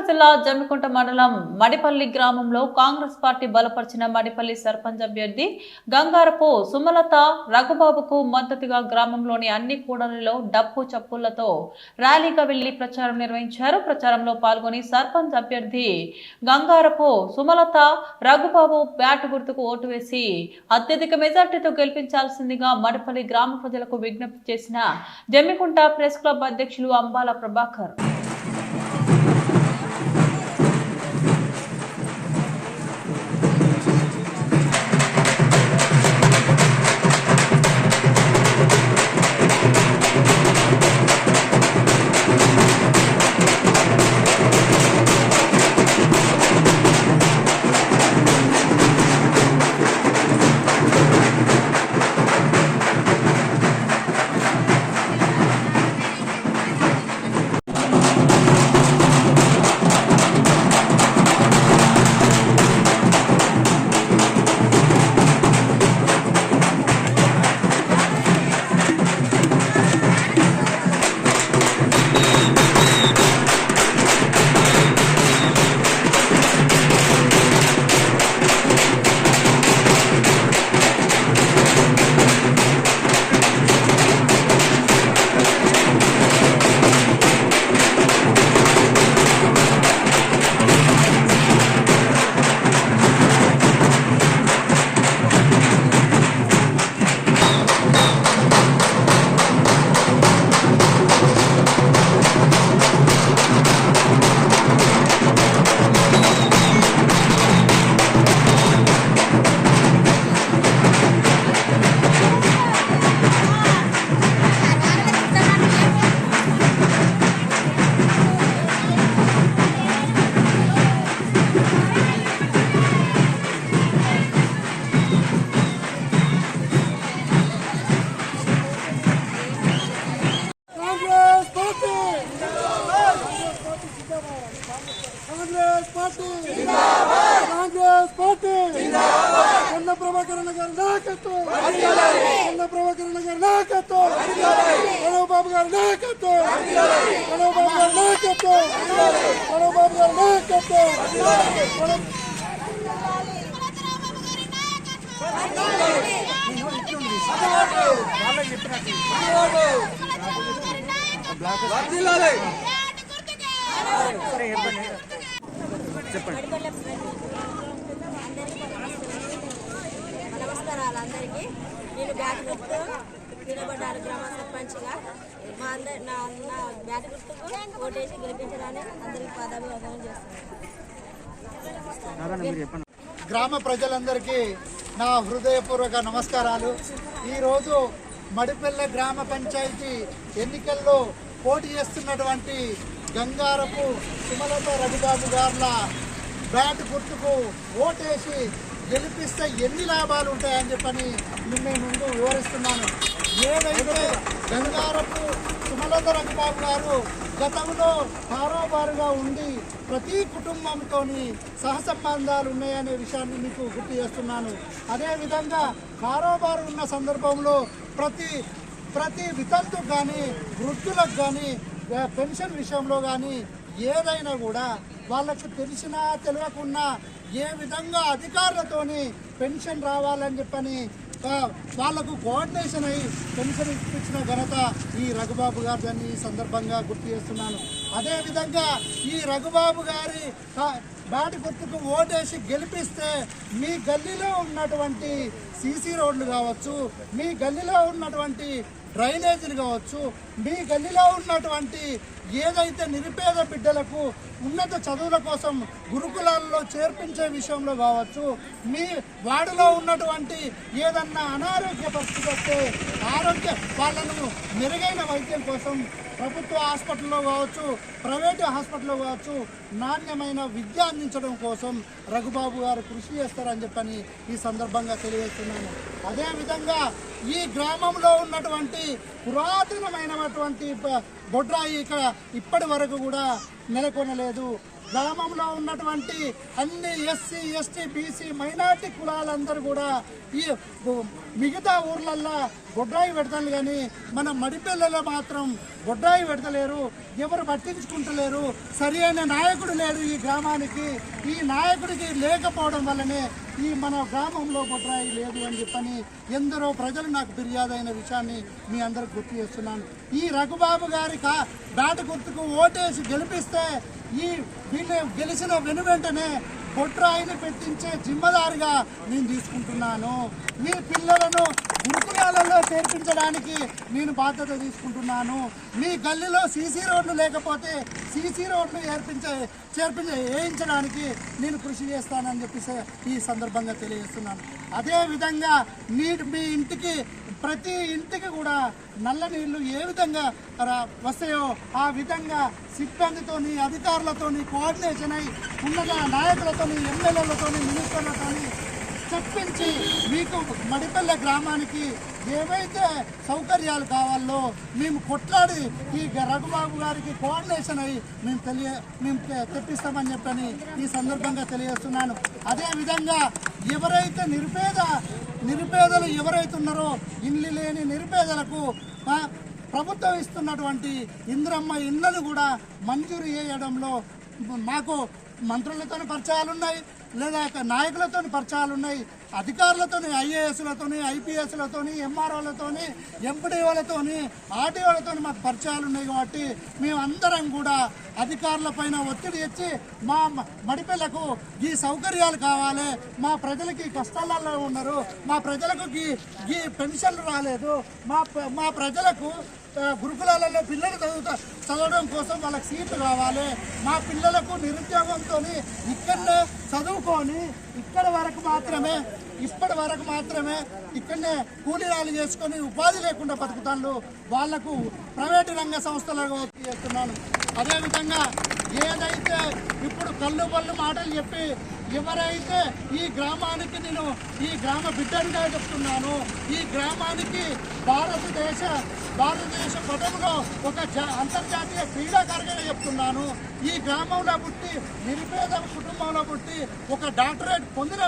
జిల్లా జమ్మికుంట మండలం మడిపల్లి గ్రామంలో కాంగ్రెస్ పార్టీ బలపరిచిన మడిపల్లి సర్పంచ్ అభ్యర్థి గంగారపు సుమలత రఘుబాబుకు మద్దతుగా గ్రామంలోని అన్ని కూడలిలో డప్పు చప్పులతో ర్యాలీగా వెళ్లి ప్రచారం నిర్వహించారు. ప్రచారంలో పాల్గొని సర్పంచ్ అభ్యర్థి గంగారపు సుమలత రఘుబాబు బ్యాట్ గుర్తుకు ఓటు వేసి అత్యధిక మెజార్టీతో గెలిపించాల్సిందిగా మడిపల్లి గ్రామ ప్రజలకు విజ్ఞప్తి చేసిన జమ్మికుంట ప్రెస్ క్లబ్ అధ్యక్షులు అంబాల ప్రభాకర్. కాంగ్రెస్ పార్టీ కొండ ప్రభాకరణ గారి నాయకత్వం, కొండ ప్రభాకరణ గారి నాయకత్వం, గణబాబు గారి నాయకత్వం, గణబాబు గారి నాయకత్వం, గణబాబు గారి నాయకత్వం. నమస్కారాలు అందరికీ. నేను బ్యాట్ గుర్తు నిలబడ్డాను గ్రామ సర్పంచ్గా. మా అందరి నా బ్యాట్ గుర్తుకు ఓటేసి గెలిపించడాన్ని అందరికీ పాదాభివందనం చేస్తున్నాను. గ్రామ ప్రజలందరికీ నా హృదయపూర్వక నమస్కారాలు. ఈరోజు మడిపల్లె గ్రామ పంచాయతీ ఎన్నికల్లో పోటీ చేస్తున్నటువంటి గంగారపు సుమలత రఘుబాబు గార్ల బ్యాట్ గుర్తుకు ఓటేసి గెలిపిస్తే ఎన్ని లాభాలు ఉంటాయని చెప్పని నేను ముందు వివరిస్తున్నాను. ఏదైతే గంగారపు సుమలత రఘుబాబు గారు గతంలో కారోబారుగా ఉండి ప్రతి కుటుంబంతో సహసంబంధాలు ఉన్నాయనే విషయాన్ని మీకు గుర్తు చేస్తున్నాను. అదేవిధంగా కారోబారు ఉన్న సందర్భంలో ప్రతి వితంతుకు కానీ వృద్ధులకు కానీ పెన్షన్ విషయంలో కానీ ఏదైనా కూడా వాళ్ళకు తెలిసినా తెలియకున్నా ఏ విధంగా అధికారులతోని పెన్షన్ రావాలని చెప్పని వాళ్లకు కోఆర్డినేషన్ అయ్యి పెన్షన్ ఇప్పించిన ఘనత ఈ రఘుబాబు గారిని ఈ సందర్భంగా గుర్తు చేస్తున్నాను. అదేవిధంగా ఈ రఘుబాబు గారి బ్యాట్ గుర్తుకు ఓటేసి గెలిపిస్తే మీ గల్లీలో ఉన్నటువంటి సీసీ రోడ్లు కావచ్చు, మీ గల్లీలో ఉన్నటువంటి డ్రైనేజీలు కావచ్చు, మీ గల్లీలో ఉన్నటువంటి ఏదైతే నిరుపేద బిడ్డలకు ఉన్నత చదువుల కోసం గురుకులాల్లో చేర్పించే విషయంలో కావచ్చు, మీ వార్డులో ఉన్నటువంటి ఏదన్నా అనారోగ్య పరిస్థితి వస్తే వాళ్ళను మెరుగైన వైద్యం కోసం ప్రభుత్వ హాస్పిటల్లో కావచ్చు, ప్రైవేటు హాస్పిటల్లో కావచ్చు నాణ్యమైన విద్య అందించడం కోసం రఘుబాబు గారు కృషి చేస్తారని చెప్పని ఈ సందర్భంగా తెలియజేస్తున్నాను. అదేవిధంగా ఈ గ్రామంలో ఉన్నటువంటి పురాతనమైనటువంటి బొడ్రాయి ఇక్కడ ఇప్పటి వరకు కూడా నెలకొనలేదు. గ్రామంలో ఉన్నటువంటి అన్ని ఎస్సీ ఎస్టీ బీసీ మైనార్టీ కులాలందరూ కూడా ఈ మిగతా ఊర్లల్లో బొడ్రాయి పెడతాను, కానీ మన మడిపల్లెలో మాత్రం బొడ్రాయి పెడతలేరు, ఎవరు పట్టించుకుంటలేరు. సరి అయిన నాయకుడు లేడు ఈ గ్రామానికి. ఈ నాయకుడికి లేకపోవడం వల్లనే ఈ మన గ్రామంలో బొడ్రాయి లేదు అని చెప్పని ఎందరో ప్రజలు నాకు ఫిర్యాదు అయిన విషయాన్ని మీ అందరికి గుర్తు చేస్తున్నాను. ఈ రఘుబాబు గారి బ్యాట్ గుర్తుకు ఓటేసి గెలిపిస్తే ఈ వీళ్ళు గెలిచిన వెనువెంటనే బొడ్రాయిని పెట్టించే జిమ్మదారిగా నేను తీసుకుంటున్నాను. మీ పిల్లలను గురుకులాలలో చేర్పించడానికి నేను బాధ్యత తీసుకుంటున్నాను. మీ గల్లీలో సీసీ రోడ్లు లేకపోతే సీసీ రోడ్లు వేయించడానికి నేను కృషి చేస్తానని చెప్పేసి ఈ సందర్భంగా తెలియజేస్తున్నాను. అదేవిధంగా మీ ఇంటికి ప్రతి ఇంటికి కూడా నల్ల నీళ్లు ఏ విధంగా వస్తాయో ఆ విధంగా సిబ్బందితోని అధికారులతోని కోఆర్డినేషన్ అయి ఉన్నత నాయకులతోని ఎమ్మెల్యేలతోని మినిస్టర్లతోని చెప్పించి మీకు మడిపల్లె గ్రామానికి ఏవైతే సౌకర్యాలు కావాలో మేము కొట్లాడి ఈ రఘుబాబు గారికి కోఆర్డినేషన్ అయ్యి మేము తెప్పిస్తామని చెప్పని ఈ సందర్భంగా తెలియజేస్తున్నాను. అదేవిధంగా ఎవరైతే నిరుపేదలు ఎవరైతే ఉన్నారో ఇల్లు లేని నిరుపేదలకు ప్రభుత్వం ఇస్తున్నటువంటి ఇంద్రమ్మ ఇళ్లను కూడా మంజూరు చేయడంలో మాకు మంత్రులతో పరిచయాలు ఉన్నాయి, లేదా నాయకులతో పరిచయాలు ఉన్నాయి, అధికారులతోని ఐఏఎస్లతోని ఐపీఎస్లతోని ఎంఆర్ఓలతోని ఎంపీడీఓలతోని ఆర్టీఓలతోని మాకు పరిచయాలు ఉన్నాయి. కాబట్టి మేమందరం కూడా అధికారుల పైన ఒత్తిడి తెచ్చి మా మడిపల్లెకు ఈ సౌకర్యాలు కావాలి, మా ప్రజలకి కష్టాలలో ఉన్నారు, మా ప్రజలకు ఈ పెన్షన్లు రాలేదు, మా ప్రజలకు గురుకులాలలో పిల్లలు చదవడం కోసం వాళ్ళకి సీట్లు కావాలి, మా పిల్లలకు నిరుద్యోగంతో ఇక్కడనే చదువుకొని ఇప్పటి వరకు మాత్రమే ఇక్కడనే కూలీరాలు చేసుకొని ఉపాధి లేకుండా బతుకుతాను, వాళ్లకు ప్రైవేటు రంగ సంస్థలకు చేస్తున్నాను. అదేవిధంగా ఏదైతే ఇప్పుడు కళ్ళు మాటలు చెప్పి ఎవరైతే ఈ గ్రామానికి నేను ఈ గ్రామ బిడ్డగా చెప్తున్నాను, ఈ గ్రామానికి భారతదేశ పటంలో ఒక అంతర్జాతీయ క్రీడాకారుగా చెప్తున్నాను. ఈ గ్రామంలో పుట్టి నిరుపేద కుటుంబంలో పుట్టి ఒక డాక్టరేట్ పొందిన